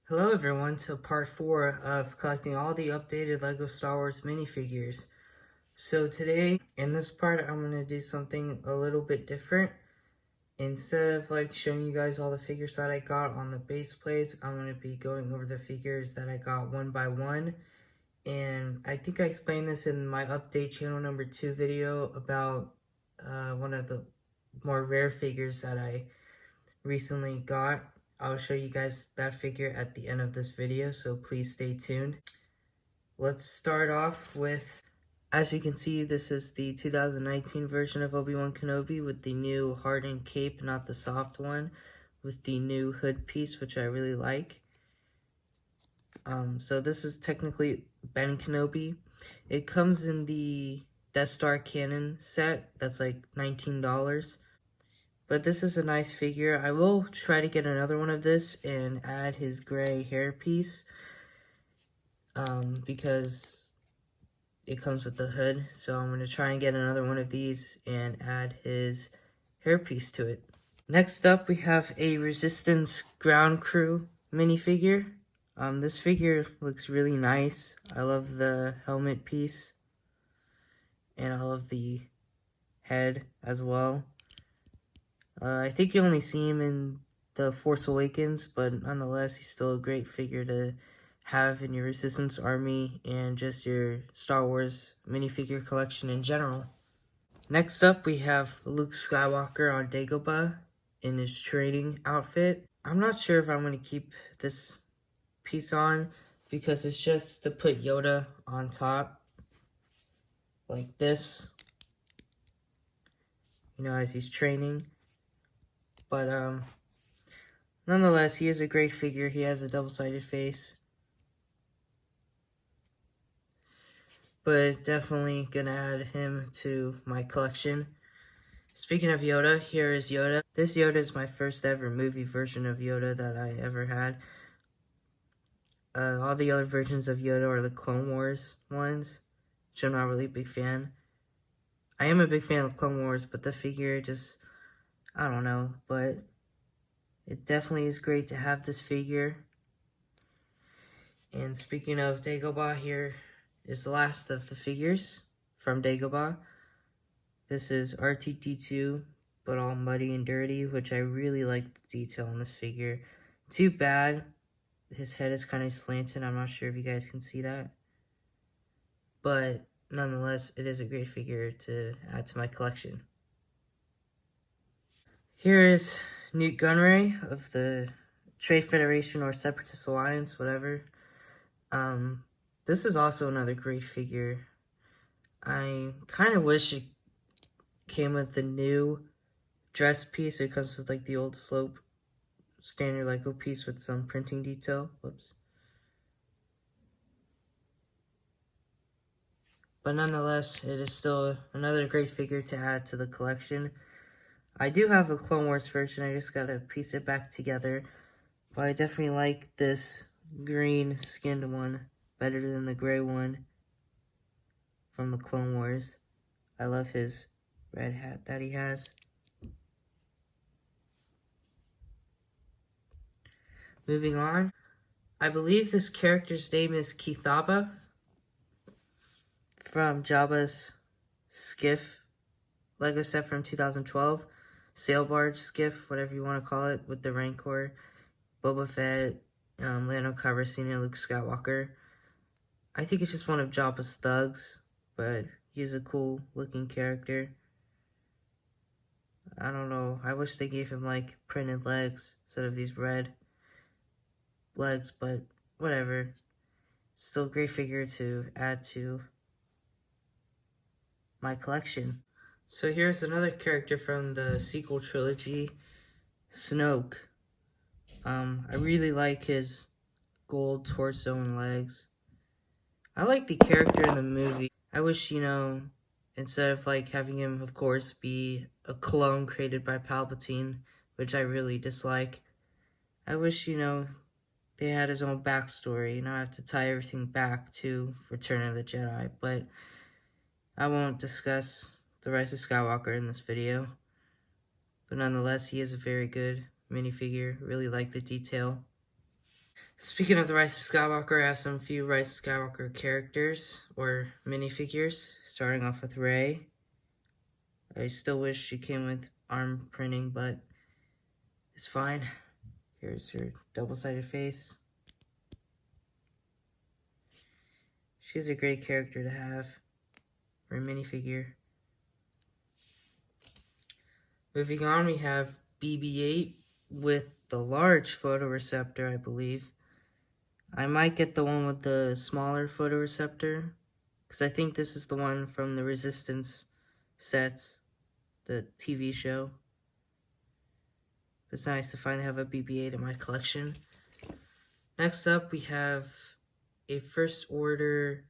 Hello everyone to part 4 of collecting all the updated LEGO Star Wars minifigures. So today, in this part, I'm going to do something a little bit different. Instead of showing you guys all the figures that I got on the base plates, I'm going to be going over the figures that I got one by one. And I think I explained this in my update channel number 2 video about one of the more rare figures that I recently got. I'll show you guys that figure at the end of this video, so please stay tuned. Let's start off with, as you can see, this is the 2019 version of Obi-Wan Kenobi with the new hardened cape, not the soft one, with the new hood piece, which I really like. So this is technically Ben Kenobi. It comes in the Death Star Cannon set, that's like $19. But this is a nice figure. I will try to get another one of this and add his gray hair piece. Because it comes with the hood. So I'm going to try and get another one of these and add his hair piece to it. Next up, we have a Resistance Ground Crew minifigure. This figure looks really nice. I love the helmet piece. And I love the head as well. I think you only see him in The Force Awakens, but nonetheless, he's still a great figure to have in your Resistance Army and just your Star Wars minifigure collection in general. Next up, we have Luke Skywalker on Dagobah in his training outfit. I'm not sure if I'm going to keep this piece on because it's just to put Yoda on top like this, as he's training. But nonetheless, he is a great figure. He has a double-sided face. But definitely gonna add him to my collection. Speaking of Yoda, here is Yoda. This Yoda is my first ever movie version of Yoda that I ever had. All the other versions of Yoda are the Clone Wars ones, which I'm not really a big fan. I am a big fan of Clone Wars, but the figure just, I don't know. But it definitely is great to have this figure. And speaking of Dagobah, here is the last of the figures from Dagobah. This is R2-D2, but all muddy and dirty, which I really like the detail on this figure. Too bad his head is kind of slanted. I'm not sure if you guys can see that. But nonetheless, it is a great figure to add to my collection. Here is Newt Gunray of the Trade Federation or Separatist Alliance, whatever. This is also another great figure. I kind of wish it came with the new dress piece. It comes with the old slope standard Lego piece with some printing detail. Whoops. But nonetheless, it is still another great figure to add to the collection. I do have a Clone Wars version. I just gotta piece it back together. But I definitely like this green skinned one better than the gray one from the Clone Wars. I love his red hat that he has. Moving on, I believe this character's name is Kithaba from Jabba's skiff Lego set from 2012. Sail barge skiff, whatever you want to call it, with the Rancor, Boba Fett, Lando Calrissian, and Luke Skywalker. I think it's just one of Jabba's thugs, but he's a cool looking character. I don't know. I wish they gave him printed legs instead of these red legs, but whatever. Still a great figure to add to my collection. So here's another character from the sequel trilogy, Snoke. I really like his gold torso and legs. I like the character in the movie. I wish, instead of having him, of course, be a clone created by Palpatine, which I really dislike, I wish, they had his own backstory, I have to tie everything back to Return of the Jedi, but I won't discuss the Rise of Skywalker in this video. But nonetheless, he is a very good minifigure. Really like the detail. Speaking of the Rise of Skywalker, I have some few Rise of Skywalker characters or minifigures, starting off with Rey. I still wish she came with arm printing, but it's fine. Here's her double-sided face. She's a great character to have for a minifigure. Moving on, we have BB-8 with the large photoreceptor, I believe. I might get the one with the smaller photoreceptor, because I think this is the one from the Resistance sets, the TV show. It's nice to finally have a BB-8 in my collection. Next up, we have a First Order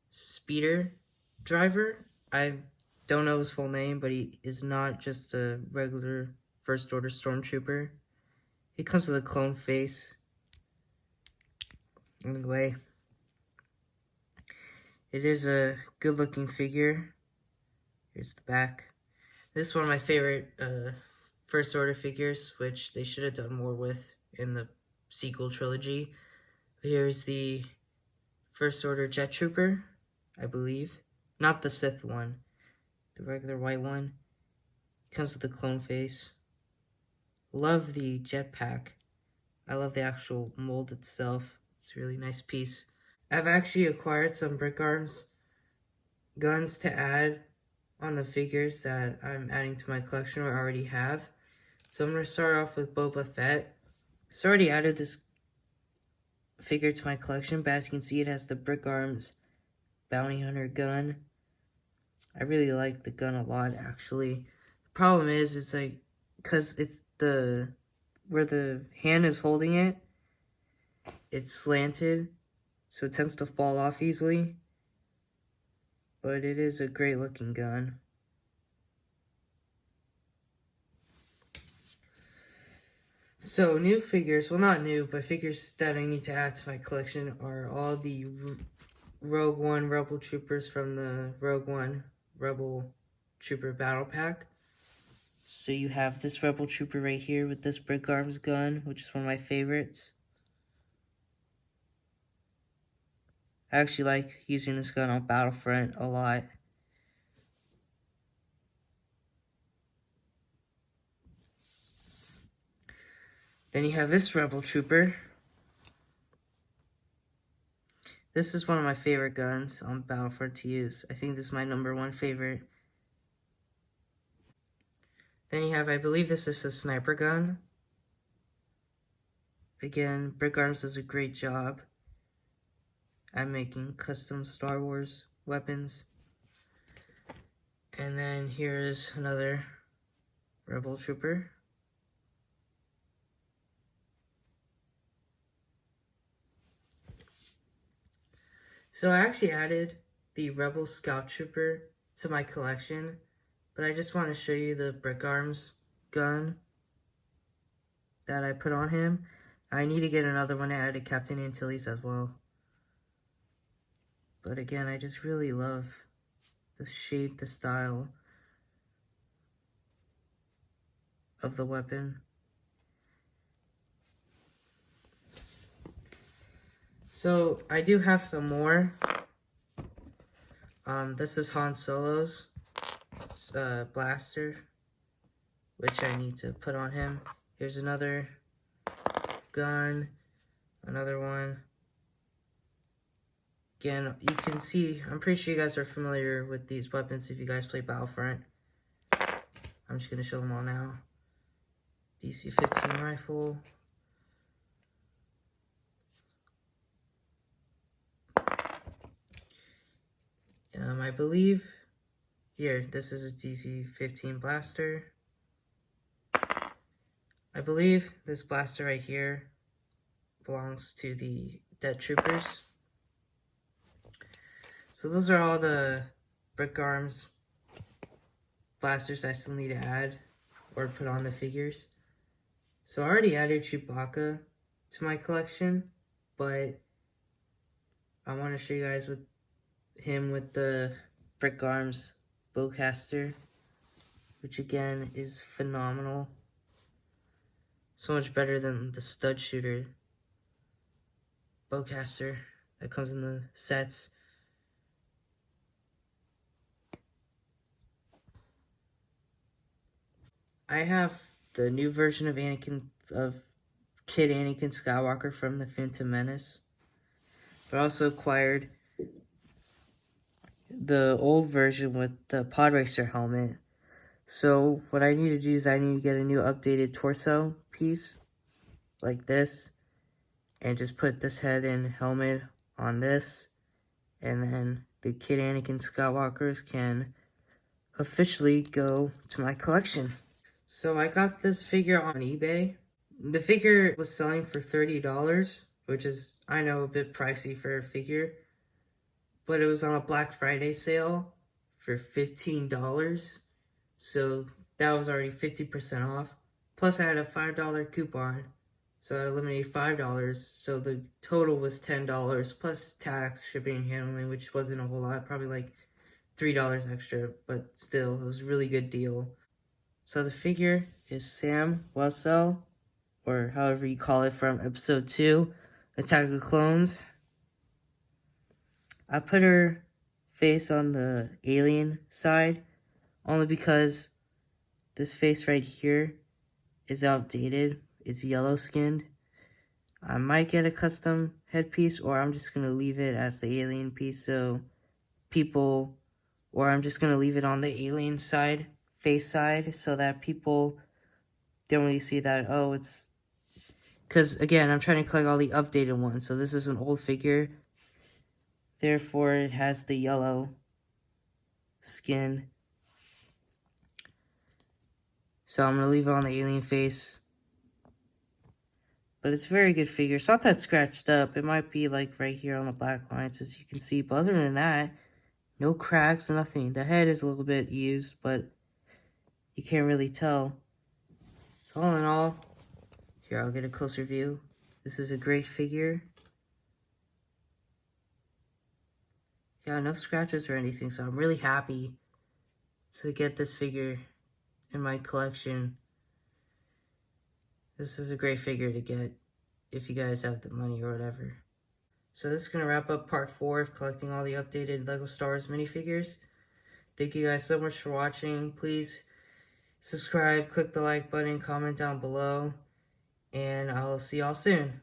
speeder driver. I don't know his full name, but he is not just a regular First Order stormtrooper. He comes with a clone face. Anyway, it is a good-looking figure. Here's the back. This is one of my favorite First Order figures, which they should have done more with in the sequel trilogy. Here's the First Order Jet Trooper, I believe. Not the Sith one, the regular white one. Comes with a clone face. Love the jetpack. I love the actual mold itself. It's a really nice piece. I've actually acquired some brick arms guns to add on the figures that I'm adding to my collection or already have. So I'm going to start off with Boba Fett. So I already added this figure to my collection, but as you can see, it has the brick arms bounty hunter gun. I really like the gun a lot, actually. The problem is, it's like, because it's where the hand is holding it, it's slanted, so it tends to fall off easily. But it is a great looking gun. So new figures, well not new, but figures that I need to add to my collection are all the Rogue One Rebel Troopers from the Rogue One Rebel Trooper Battle Pack. So you have this Rebel Trooper right here with this brick arms gun, which is one of my favorites. I actually like using this gun on Battlefront a lot. Then you have this Rebel Trooper. This is one of my favorite guns on Battlefront to use. I think this is my #1 favorite. Then you have, I believe this is the sniper gun. Again, Brick Arms does a great job at making custom Star Wars weapons. And then here's another Rebel Trooper. So I actually added the Rebel Scout Trooper to my collection, but I just want to show you the Brick Arms gun that I put on him. I need to get another one to add to Captain Antilles as well. But again, I just really love the shape, the style of the weapon. So I do have some more. This is Han Solo's blaster, which I need to put on him. Here's another gun, another one. Again, you can see, I'm pretty sure you guys are familiar with these weapons if you guys play Battlefront. I'm just going to show them all now. DC-15 rifle. I believe, here, this is a DC-15 blaster. I believe this blaster right here belongs to the Dead Troopers. So those are all the Brick Arms blasters I still need to add or put on the figures. So I already added Chewbacca to my collection, but I want to show you guys with him with the Brick Arms bowcaster, which again is phenomenal. So much better than the stud shooter bowcaster that comes in the sets. I have the new version of Kid Anakin Skywalker from the Phantom Menace. But I also acquired the old version with the Pod Racer helmet. So what I need to do is I need to get a new updated torso piece like this and just put this head and helmet on this, and then the Kid Anakin Skywalkers can officially go to my collection. So I got this figure on eBay. The figure was selling for $30, which is, I know, a bit pricey for a figure, but it was on a Black Friday sale for $15. So that was already 50% off. Plus I had a $5 coupon, so I eliminated $5. So the total was $10 plus tax, shipping, and handling, which wasn't a whole lot, probably like $3 extra, but still, it was a really good deal. So the figure is Sam Wessel, or however you call it, from episode 2, Attack of the Clones. I put her face on the alien side only because this face right here is outdated. It's yellow skinned. I might get a custom headpiece, or I'm just going to leave it as the alien piece so people, or I'm just going to leave it on the alien side, face side, so that people don't really see that, oh, it's, because again, I'm trying to collect all the updated ones. So this is an old figure, therefore it has the yellow skin. So I'm going to leave it on the alien face. But it's a very good figure. It's not that scratched up. It might be like right here on the black lines, as you can see. But other than that, no cracks, nothing. The head is a little bit used, but you can't really tell. So all in all, here, I'll get a closer view. This is a great figure. Yeah, no scratches or anything, so I'm really happy to get this figure in my collection. This is a great figure to get if you guys have the money or whatever. So this is going to wrap up part 4 of collecting all the updated LEGO Star Wars minifigures. Thank you guys so much for watching. Please subscribe, click the like button, comment down below, and I'll see y'all soon.